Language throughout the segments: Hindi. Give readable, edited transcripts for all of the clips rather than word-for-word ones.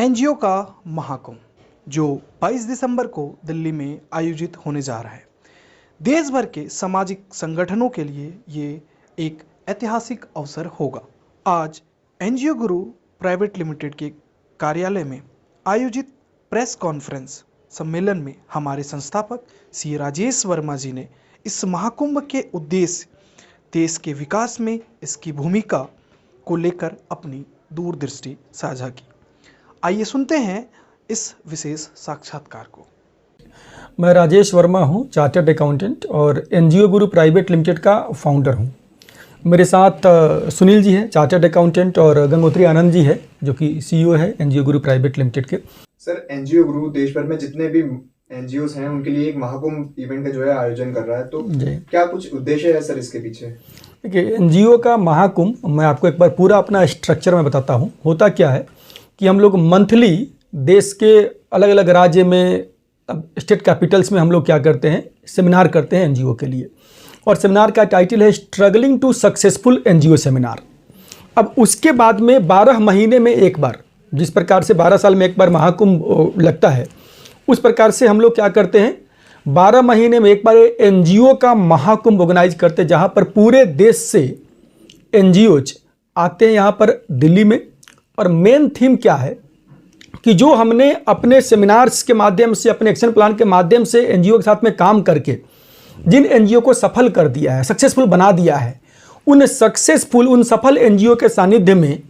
एनजीओ का महाकुंभ जो 22 दिसंबर को दिल्ली में आयोजित होने जा रहा है। देश भर के सामाजिक संगठनों के लिए ये एक ऐतिहासिक अवसर होगा। आज एनजीओ गुरु प्राइवेट लिमिटेड के कार्यालय में आयोजित प्रेस कॉन्फ्रेंस सम्मेलन में हमारे संस्थापक सी राजेश वर्मा जी ने इस महाकुंभ के उद्देश्य, देश के विकास में इसकी भूमिका को लेकर अपनी दूरदृष्टि साझा की। आइए सुनते हैं इस विशेष साक्षात्कार को। मैं राजेश वर्मा हूं, चार्टर्ड अकाउंटेंट और एनजीओ गुरु प्राइवेट लिमिटेड का फाउंडर हूं। मेरे साथ सुनील जी हैं, चार्टर्ड अकाउंटेंट, और गंगोत्री आनंद जी है जो कि सीईओ है एनजीओ गुरु प्राइवेट लिमिटेड के। सर, एनजीओ गुरु देश भर में जितने भी एनजीओस हैं उनके लिए एक महाकुंभ इवेंट का जो है आयोजन कर रहा है, तो क्या कुछ उद्देश्य है सर इसके पीछे? देखिए, एनजीओ का महाकुंभ मैं आपको एक बार पूरा अपना स्ट्रक्चर में बताता हूँ। होता क्या है कि हम लोग मंथली देश के अलग अलग राज्य में, स्टेट कैपिटल्स में हम लोग क्या करते हैं, सेमिनार करते हैं एनजीओ के लिए, और सेमिनार का टाइटल है struggling to successful NGO seminar. अब उसके बाद में 12 महीने में एक बार, जिस प्रकार से 12 साल में एक बार महाकुंभ लगता है, उस प्रकार से हम लोग क्या करते हैं, 12 महीने में एक बार एनजीओ का महाकुंभ ऑर्गेनाइज करते हैं, जहाँ पर पूरे देश से एनजीओज आते हैं यहाँ पर दिल्ली में। और मेन थीम क्या है कि जो हमने अपने सेमिनार्स के माध्यम से, अपने एक्शन प्लान के माध्यम से एनजीओ के साथ में काम करके जिन एनजीओ को सफल कर दिया है, सक्सेसफुल बना दिया है, उन सफल एनजीओ के सानिध्य में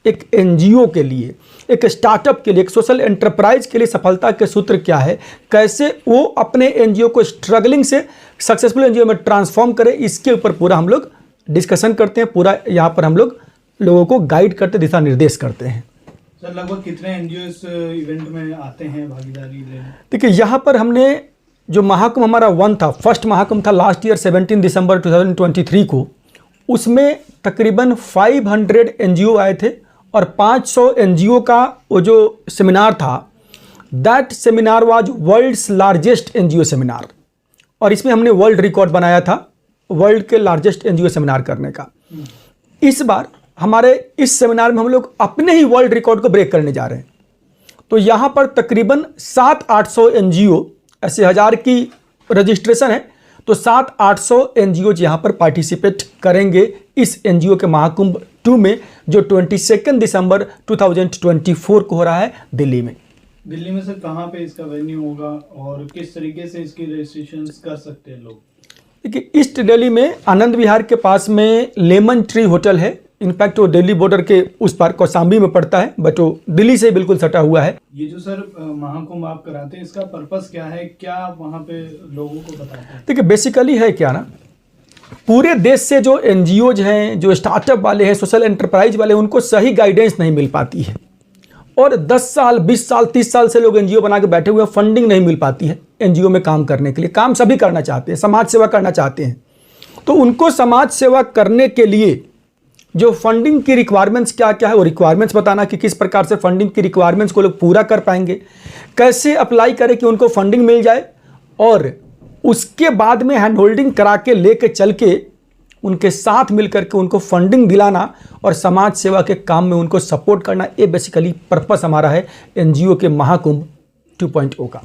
एक एनजीओ के लिए, एक स्टार्टअप के लिए, एक सोशल एंटरप्राइज के लिए सफलता के सूत्र क्या है, कैसे वो अपने एनजीओ को स्ट्रगलिंग से सक्सेसफुल एनजीओ में ट्रांसफॉर्म करे, इसके ऊपर पूरा हम लोग डिस्कशन करते हैं। पूरा यहाँ पर हम लोगों को गाइड करते, दिशा निर्देश करते हैं। सर, लगभग कितने एनजीओ इस इवेंट में आते हैं भागीदारी लेने? देखिए, यहाँ पर हमने जो महाकुंभ हमारा फर्स्ट महाकुंभ था लास्ट ईयर 17 दिसंबर 2023 को, उसमें तकरीबन 500 एनजीओ आए थे और 500 एनजीओ का वो जो सेमिनार था, that seminar was world's largest NGO seminar. और इसमें हमने वर्ल्ड रिकॉर्ड बनाया था वर्ल्ड के लार्जेस्ट एनजीओ सेमिनार करने का। इस बार हमारे इस सेमिनार में हम लोग अपने ही वर्ल्ड रिकॉर्ड को ब्रेक करने जा रहे हैं। तो यहाँ पर तकरीबन 700-800 एनजीओ, ऐसे 1000 की रजिस्ट्रेशन है, तो 700-800 एनजीओ यहाँ पर पार्टिसिपेट करेंगे इस एनजीओ के महाकुंभ 2 में, जो 22 दिसंबर 2024 को हो रहा है दिल्ली में। दिल्ली में सर कहाँ पे इसका वेन्यू होगा और किस तरीके से इसकी रजिस्ट्रेशन कर सकते हैं लोग? देखिए, ईस्ट दिल्ली में आनंद विहार के पास में लेमन ट्री होटल है। इनफैक्ट वो दिल्ली बॉर्डर के उस पार कौशाम्बी में पड़ता है, बट वो दिल्ली से बिल्कुल सटा हुआ है। ये जो सर महाकुंभ आप कराते हैं, इसका पर्पस क्या है, क्या आप वहाँ पे लोगों को बताते हैं? देखिए, बेसिकली है क्या ना, पूरे देश से जो एनजीओज हैं, जो स्टार्टअप वाले हैं, सोशल एंटरप्राइज वाले, उनको सही गाइडेंस नहीं मिल पाती है। और 10 साल, 20 साल, 30 साल से लोग एनजीओ बना के बैठे हुए हैं, फंडिंग नहीं मिल पाती है एनजीओ में काम करने के लिए। काम सभी करना चाहते हैं, समाज सेवा करना चाहते हैं, तो उनको समाज सेवा करने के लिए जो फंडिंग की रिक्वायरमेंट्स क्या क्या है, वो रिक्वायरमेंट्स बताना कि किस प्रकार से फंडिंग की रिक्वायरमेंट्स को लोग पूरा कर पाएंगे, कैसे अप्लाई करें कि उनको फंडिंग मिल जाए, और उसके बाद में हैंड होल्डिंग करा के लेके चल के उनके साथ मिलकर के उनको फंडिंग दिलाना और समाज सेवा के काम में उनको सपोर्ट करना। ये बेसिकली पर्पस हमारा है एनजीओ के महाकुंभ 2.0 का।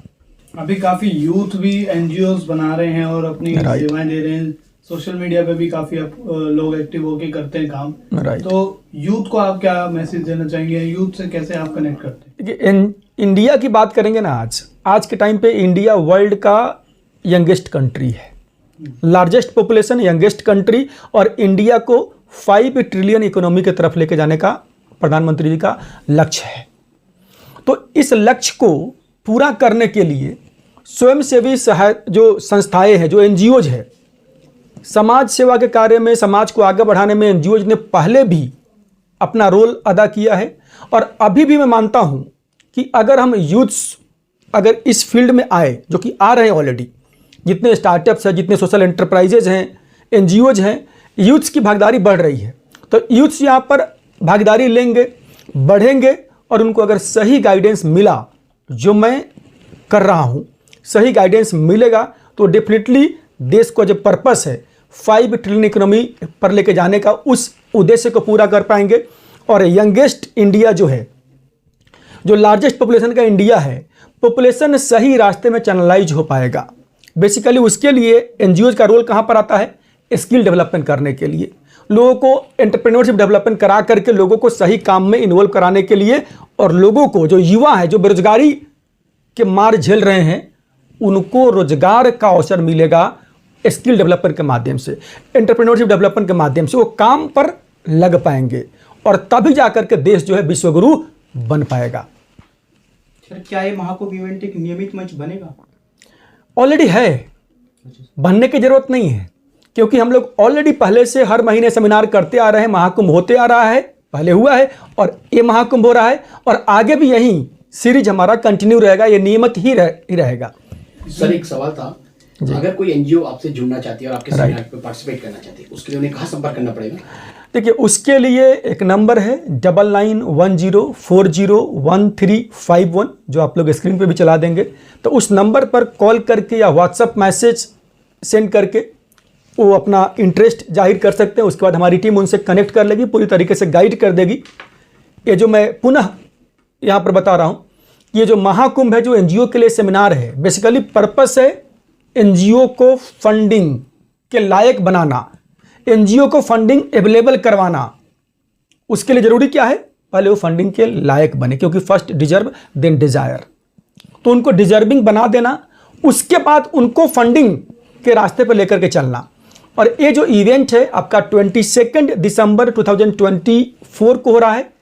अभी काफ़ी यूथ भी एनजीओज बना रहे हैं और अपनी सेवाएं दे रहे हैं। सोशल मीडिया पे भी काफ़ी लोग एक्टिव होके करते हैं काम। तो यूथ को आप क्या मैसेज देना चाहेंगे? यूथ से कैसे आप कनेक्ट करते हैं? इंडिया की बात करेंगे ना, आज के टाइम पे इंडिया वर्ल्ड का यंगेस्ट कंट्री है, लार्जेस्ट पॉपुलेशन, यंगेस्ट कंट्री, और इंडिया को 5 ट्रिलियन इकोनॉमी की तरफ लेके जाने का प्रधानमंत्री जी का लक्ष्य है। तो इस लक्ष्य को पूरा करने के लिए स्वयंसेवी जो संस्थाएं हैं, जो एनजीओज है, समाज सेवा के कार्य में, समाज को आगे बढ़ाने में एनजीओज ने पहले भी अपना रोल अदा किया है। और अभी भी मैं मानता हूं कि अगर हम यूथ्स अगर इस फील्ड में आए, जो कि आ रहे हैं ऑलरेडी, जितने स्टार्टअप्स हैं, जितने सोशल एंटरप्राइजेज हैं, एनजीओज हैं, यूथ्स की भागीदारी बढ़ रही है। तो यूथ्स यहाँ पर भागीदारी लेंगे, बढ़ेंगे, और उनको अगर सही गाइडेंस मिला, जो मैं कर रहा हूँ, सही गाइडेंस मिलेगा, तो डेफिनेटली देश को जो पर्पस है 5 ट्रिलियन इकोनॉमी पर लेके जाने का, उस उद्देश्य को पूरा कर पाएंगे। और यंगेस्ट इंडिया जो है, जो लार्जेस्ट पॉपुलेशन का इंडिया है, पॉपुलेशन सही रास्ते में चैनलाइज हो पाएगा। बेसिकली उसके लिए एनजीओज का रोल कहाँ पर आता है? स्किल डेवलपमेंट करने के लिए, लोगों को एंटरप्रेन्योरशिप डेवलपमेंट करा करके लोगों को सही काम में इन्वॉल्व कराने के लिए, और लोगों को जो युवा है जो बेरोजगारी के मार झेल रहे हैं उनको रोजगार का अवसर मिलेगा स्किल डेवलपमेंट के माध्यम से, एंटरप्रेन्योरशिप डेवलपमेंट के माध्यम से वो काम पर लग पाएंगे और तभी जाकर के देश जो है विश्वगुरु बन पाएगा। सर क्या ये महाकुंभ इवेंट एक नियमित मंच बनेगा? ऑलरेडी है, बनने की जरूरत नहीं है, क्योंकि हम लोग ऑलरेडी पहले से हर महीने सेमिनार करते आ रहे हैं, महाकुंभ होते आ रहा है, पहले हुआ है और ये महाकुंभ हो रहा है और आगे भी यही सीरीज हमारा कंटिन्यू रहेगा, ये नियमित ही रहेगा। सर एक सवाल था, अगर कोई एनजीओ आपसे जुड़ना चाहती है और आपके सेमिनार पे पार्टिसिपेट करना चाहती है, उसके लिए उन्हें कहाँ संपर्क करना पड़ेगा? देखिए उसके लिए एक नंबर है 9910401351, जो आप लोग स्क्रीन पे भी चला देंगे। तो उस नंबर पर कॉल करके या व्हाट्सएप मैसेज सेंड करके वो अपना इंटरेस्ट जाहिर कर सकते हैं। उसके बाद हमारी टीम उनसे कनेक्ट कर लेगी, पूरी तरीके से गाइड कर देगी। ये जो मैं पुनः यहाँ पर बता रहा हूँ, ये जो महाकुंभ है जो एनजीओ के लिए सेमिनार है, बेसिकली पर्पस है एनजीओ को फंडिंग के लायक बनाना, एनजीओ को फंडिंग अवेलेबल करवाना। उसके लिए जरूरी क्या है? पहले वो फंडिंग के लायक बने, क्योंकि फर्स्ट डिजर्व देन डिजायर। तो उनको डिजर्विंग बना देना, उसके बाद उनको फंडिंग के रास्ते पर लेकर के चलना। और ये जो इवेंट है आपका 22 दिसंबर 2024 को हो रहा है,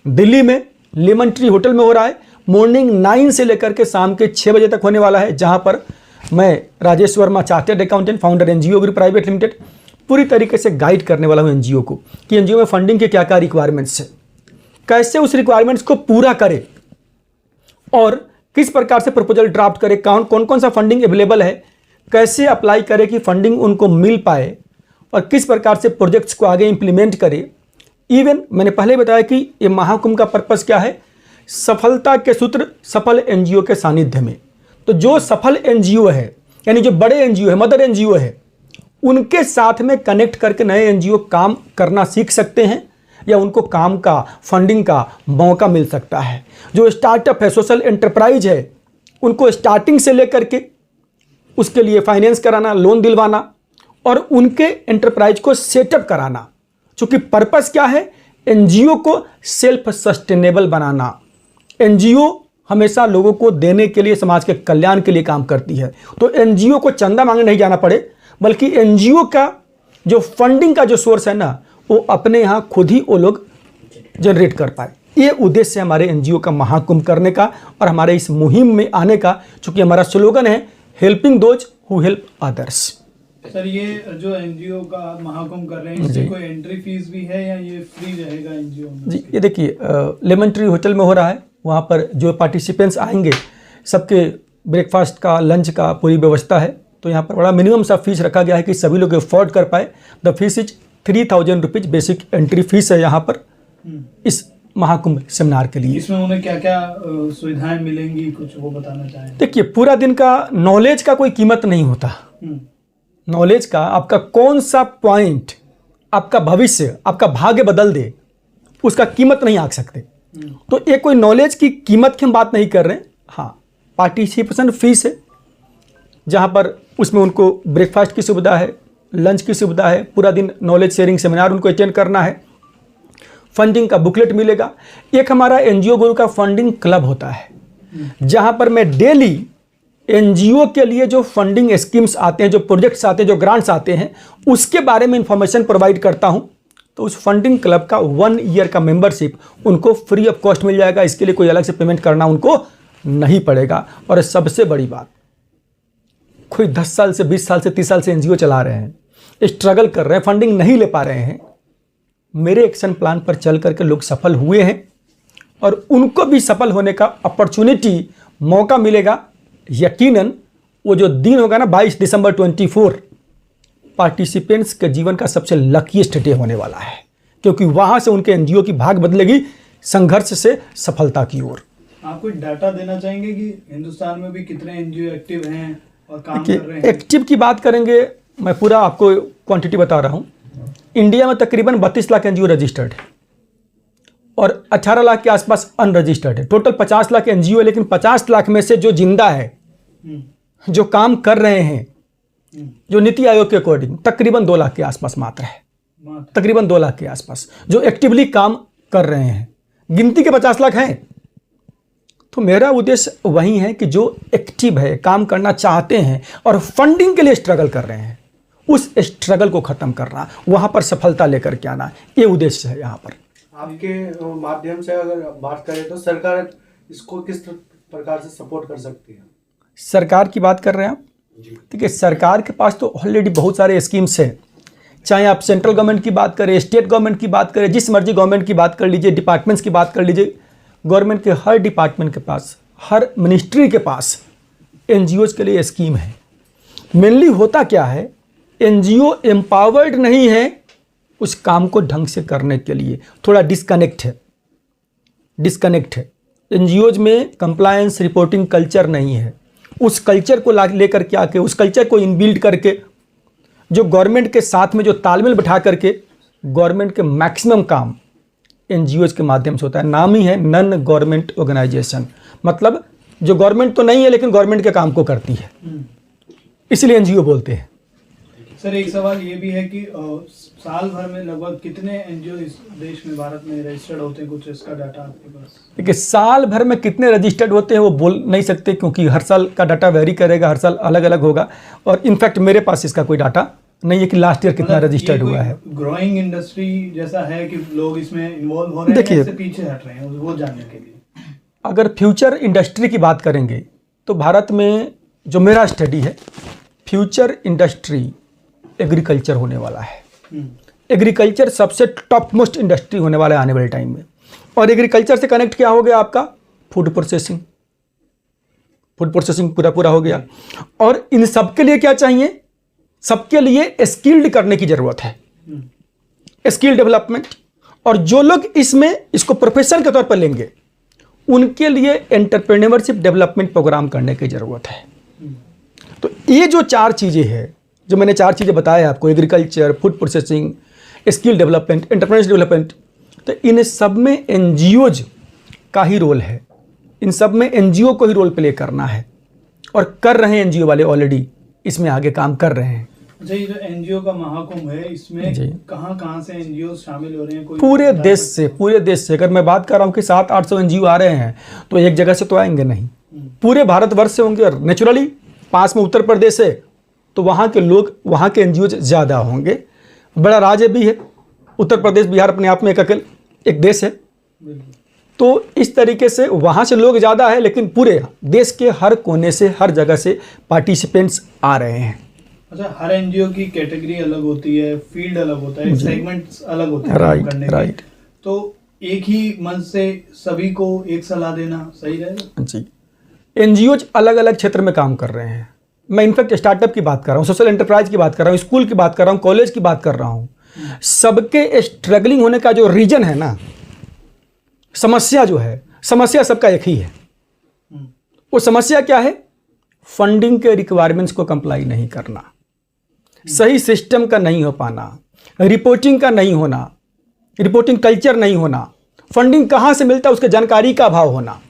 दिल्ली में लेमन ट्री होटल में हो रहा है। मॉर्निंग 9 से लेकर के शाम के 6 बजे तक होने वाला है, जहां पर मैं Rajesh Verma, chartered accountant, founder NGO group private limited, पूरी तरीके से गाइड करने वाला हूं एनजीओ को कि एनजीओ में फंडिंग के क्या क्या रिक्वायरमेंट्स है, कैसे उस रिक्वायरमेंट्स को पूरा करे और किस प्रकार से प्रपोजल ड्राफ्ट करे, कौन कौन सा फंडिंग अवेलेबल है, कैसे अप्लाई करे कि फंडिंग उनको मिल पाए और किस प्रकार से प्रोजेक्ट्स को आगे इंप्लीमेंट करे। इवन मैंने पहले बताया कि ये महाकुंभ का पर्पस क्या है? सफलता के सूत्र सफल एनजीओ के सानिध्य में। तो जो सफल एनजीओ है, यानी जो बड़े एनजीओ है, मदर एनजीओ है, उनके साथ में कनेक्ट करके नए एनजीओ काम करना सीख सकते हैं या उनको काम का, फंडिंग का मौका मिल सकता है। जो स्टार्टअप है, सोशल एंटरप्राइज है, उनको स्टार्टिंग से लेकर के उसके लिए फाइनेंस कराना, लोन दिलवाना और उनके एंटरप्राइज को सेटअप कराना। क्योंकि पर्पस क्या है? एनजीओ को सेल्फ सस्टेनेबल बनाना। एनजीओ हमेशा लोगों को देने के लिए, समाज के कल्याण के लिए काम करती है। तो एनजीओ को चंदा मांगने नहीं जाना पड़े, बल्कि एनजीओ का जो फंडिंग का जो सोर्स है ना, वो अपने यहाँ खुद ही वो लोग जनरेट कर पाए। ये उद्देश्य है हमारे एनजीओ का महाकुंभ करने का और हमारे इस मुहिम में आने का, चूंकि हमारा स्लोगन है helping those who help others. Sir ये जो एनजीओ का महाकुंभ कर रहे हैं, इससे कोई एंट्री फीस भी है या ये फ्री रहेगा एनजीओ में? जी ये देखिए लेमन ट्री होटल में हो रहा है, वहाँ पर जो पार्टिसिपेंट्स आएंगे सबके ब्रेकफास्ट का, लंच का पूरी व्यवस्था है। तो यहाँ पर बड़ा मिनिमम सा फीस रखा गया है कि सभी लोग अफोर्ड कर पाए। The fees is 3000 rupees basic entry fees है यहाँ पर इस महाकुंभ सेमिनार के लिए। इसमें उन्हें क्या क्या सुविधाएं मिलेंगी, कुछ वो बताना चाहें? देखिए पूरा दिन का नॉलेज का कोई कीमत नहीं होता। नॉलेज का आपका कौन सा पॉइंट आपका भविष्य, आपका भाग्य बदल दे, उसका कीमत नहीं आंक सकते। तो ये कोई नॉलेज की कीमत की हम बात नहीं कर रहे हैं। हाँ, पार्टिसिपेशन फीस है, जहाँ पर उसमें उनको ब्रेकफास्ट की सुविधा है, लंच की सुविधा है, पूरा दिन नॉलेज शेयरिंग सेमिनार उनको अटेंड करना है, फंडिंग का बुकलेट मिलेगा। एक हमारा एनजीओ गुरु का फंडिंग क्लब होता है, जहाँ पर मैं डेली एनजीओ के लिए जो फंडिंग स्कीम्स आते हैं, जो प्रोजेक्ट्स आते हैं, जो ग्रांट्स आते हैं, उसके बारे में इंफॉर्मेशन प्रोवाइड करता हूं। तो उस फंडिंग क्लब का 1 ईयर का मेंबरशिप उनको फ्री ऑफ कॉस्ट मिल जाएगा। इसके लिए कोई अलग से पेमेंट करना उनको नहीं पड़ेगा। और सबसे बड़ी बात, कोई 10 साल से 20 साल से 30 साल से एनजीओ चला रहे हैं, स्ट्रगल कर रहे हैं, फंडिंग नहीं ले पा रहे हैं, मेरे एक्शन प्लान पर चल करके लोग सफल हुए हैं और उनको भी सफल होने का अपॉर्चुनिटी, मौका मिलेगा। यकीनन वो जो दिन होगा ना 22 दिसंबर 24, पार्टिसिपेंट्स के जीवन का सबसे लकीएस्ट डे होने वाला है, क्योंकि वहां से उनके एनजीओ की भाग बदलेगी संघर्ष से सफलता की ओर। आप कोई डाटा देना चाहेंगे कि हिंदुस्तान में भी कितने एनजीओ एक्टिव हैं और काम कर रहे हैं? एक्टिव की बात करेंगे, मैं पूरा आपको क्वांटिटी बता रहा हूं। इंडिया में तकरीबन 32 लाख एनजीओ रजिस्टर्ड है और 18 लाख के आसपास अनरजिस्टर्ड है। टोटल 50 लाख एनजीओ है, लेकिन 50 लाख में से जो जिंदा है, जो काम कर रहे हैं, जो नीति आयोग के अकॉर्डिंग तकरीबन 2 लाख के आसपास मात्र है, तकरीबन 2 लाख के आसपास जो एक्टिवली काम कर रहे हैं। गिनती के 50 लाख हैं। तो मेरा उद्देश्य वही है कि जो एक्टिव है, काम करना चाहते हैं और फंडिंग के लिए स्ट्रगल कर रहे हैं, उस स्ट्रगल को खत्म करना, वहां पर सफलता लेकर के आना, ये उद्देश्य है यहाँ पर। आपके माध्यम से अगर बात करें तो सरकार इसको किस प्रकार से सपोर्ट कर सकती है? सरकार की बात कर रहे हैं आप? ठीक है, सरकार के पास तो ऑलरेडी बहुत सारे स्कीम्स हैं। चाहे आप सेंट्रल गवर्नमेंट की बात करें, स्टेट गवर्नमेंट की बात करें, जिस मर्जी गवर्नमेंट की बात कर लीजिए, डिपार्टमेंट्स की बात कर लीजिए, गवर्नमेंट के हर डिपार्टमेंट के पास, हर मिनिस्ट्री के पास एनजीओज के लिए स्कीम है। मेनली होता क्या है, एनजीओ एम्पावर्ड नहीं है उस काम को ढंग से करने के लिए, थोड़ा डिस्कनेक्ट है। एनजीओज में कंप्लायंस रिपोर्टिंग कल्चर नहीं है। उस कल्चर को लेकर के आके, उस कल्चर को इनबिल्ड करके, जो गवर्नमेंट के साथ में जो तालमेल बैठा करके गवर्नमेंट के मैक्सिमम काम एनजीओज के माध्यम से होता है। नाम ही है नॉन गवर्नमेंट ऑर्गेनाइजेशन, मतलब जो गवर्नमेंट तो नहीं है लेकिन गवर्नमेंट के काम को करती है, इसलिए एनजीओ बोलते हैं। सर, एक सवाल ये भी है कि साल भर में लगभग कितने एनजीओ इस देश में, भारत में रजिस्टर्ड होते हैं? कुछ इसका डाटा आपके पास? देखिए, साल भर में कितने रजिस्टर्ड होते हैं वो बोल नहीं सकते, क्योंकि हर साल का डाटा वेरी करेगा, हर साल अलग अलग होगा। और इनफैक्ट मेरे पास इसका कोई डाटा नहीं है कि लास्ट ईयर कितना रजिस्टर्ड हुआ है। ग्रोइंग इंडस्ट्री जैसा है कि लोग इसमें इन्वॉल्व हो रहे हैं, इससे पीछे हट रहे हैं, वो जानने के लिए। अगर फ्यूचर इंडस्ट्री की बात करेंगे तो भारत में जो मेरा स्टडी है, फ्यूचर इंडस्ट्री एग्रीकल्चर होने वाला है। एग्रीकल्चर सबसे टॉप मोस्ट इंडस्ट्री होने वाला है आने वाले टाइम में। और एग्रीकल्चर से कनेक्ट क्या हो गया आपका? फूड प्रोसेसिंग पूरा हो गया। और इन सब के लिए क्या चाहिए? सबके लिए स्किल्ड करने की जरूरत है, स्किल डेवलपमेंट। और जो लोग इसको प्रोफेशन के तौर पर लेंगे, उनके लिए एंटरप्रेन्योरशिप डेवलपमेंट प्रोग्राम करने की जरूरत है। तो ये जो 4 चीज़ें हैं, जो मैंने 4 चीज़ें बताया आपको, agriculture, food processing, skill development, entrepreneurship development, तो इन सब में एनजीओज का ही रोल है। इन सब में एनजीओ को ही रोल प्ले करना है, और कर रहे हैं एनजीओ वाले, ऑलरेडी इसमें आगे काम कर रहे हैं। अच्छा, ये जो एनजीओ का महाकुंभ है, इसमें कहाँ से एनजीओ शामिल हो रहे हैं? पूरे देश से अगर मैं बात कर रहा हूँ कि 700-800 एनजीओ आ रहे हैं, तो एक जगह से तो आएंगे नहीं, पूरे भारतवर्ष से होंगे। और नेचुरली पास में उत्तर प्रदेश है, तो वहाँ के लोग, वहाँ के एनजीओ ज़्यादा होंगे। बड़ा राज्य भी है उत्तर प्रदेश, बिहार अपने आप में एक देश है। तो इस तरीके से वहाँ से लोग ज़्यादा है, लेकिन पूरे देश के हर कोने से, हर जगह से पार्टिसिपेंट्स आ रहे हैं। अच्छा, हर एनजीओ की कैटेगरी अलग होती है, फील्ड अलग होता है, सेगमेंट्स अलग होते हैं राइट। तो एक ही मंच से सभी को एक सलाह देना सही रहेगा? जी, एनजीओज अलग अलग क्षेत्र में काम कर रहे हैं। मैं इनफैक्ट स्टार्टअप की बात कर रहा हूँ, सोशल एंटरप्राइज की बात कर रहा हूँ, स्कूल की बात कर रहा हूँ, कॉलेज की बात कर रहा हूँ। सबके स्ट्रगलिंग होने का जो रीजन है ना, समस्या जो है, समस्या सबका एक ही है। वो समस्या क्या है? फंडिंग के रिक्वायरमेंट्स को कंप्लाई नहीं करना, सही सिस्टम का नहीं हो पाना, रिपोर्टिंग का नहीं होना, रिपोर्टिंग कल्चर नहीं होना, फंडिंग कहाँ से मिलता है उसके जानकारी का अभाव होना।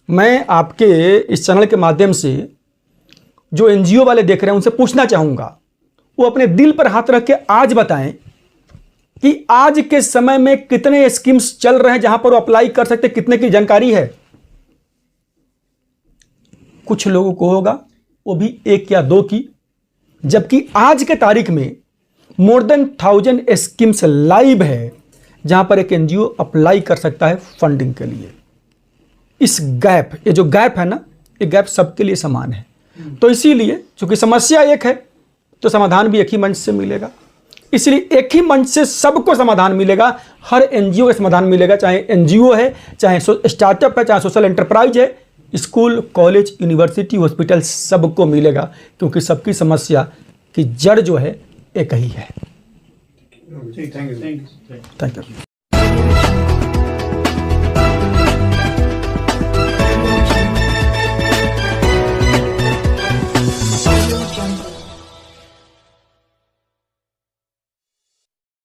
मैं आपके इस चैनल के माध्यम से जो एनजीओ वाले देख रहे हैं उनसे पूछना चाहूँगा, वो अपने दिल पर हाथ रख के आज बताएं कि आज के समय में कितने स्कीम्स चल रहे हैं जहां पर वो अप्लाई कर सकते, कितने की जानकारी है? कुछ लोगों को होगा, वो भी 1 या 2 की, जबकि आज के तारीख में मोर देन 1000 स्कीम्स लाइव है जहां पर एक एनजीओ अप्लाई कर सकता है फंडिंग के लिए। इस गैप, ये जो गैप है ना, ये गैप सबके लिए समान है। तो इसीलिए चूंकि समस्या एक है, तो समाधान भी एक ही मंच से मिलेगा। इसलिए एक ही मंच से सबको समाधान मिलेगा, हर एनजीओ का समाधान मिलेगा, चाहे एनजीओ है, चाहे स्टार्टअप है, चाहे सोशल एंटरप्राइज है, स्कूल, कॉलेज, यूनिवर्सिटी, हॉस्पिटल, सबको मिलेगा, क्योंकि सबकी समस्या की जड़ जो है एक ही है। Thank you. Jungle.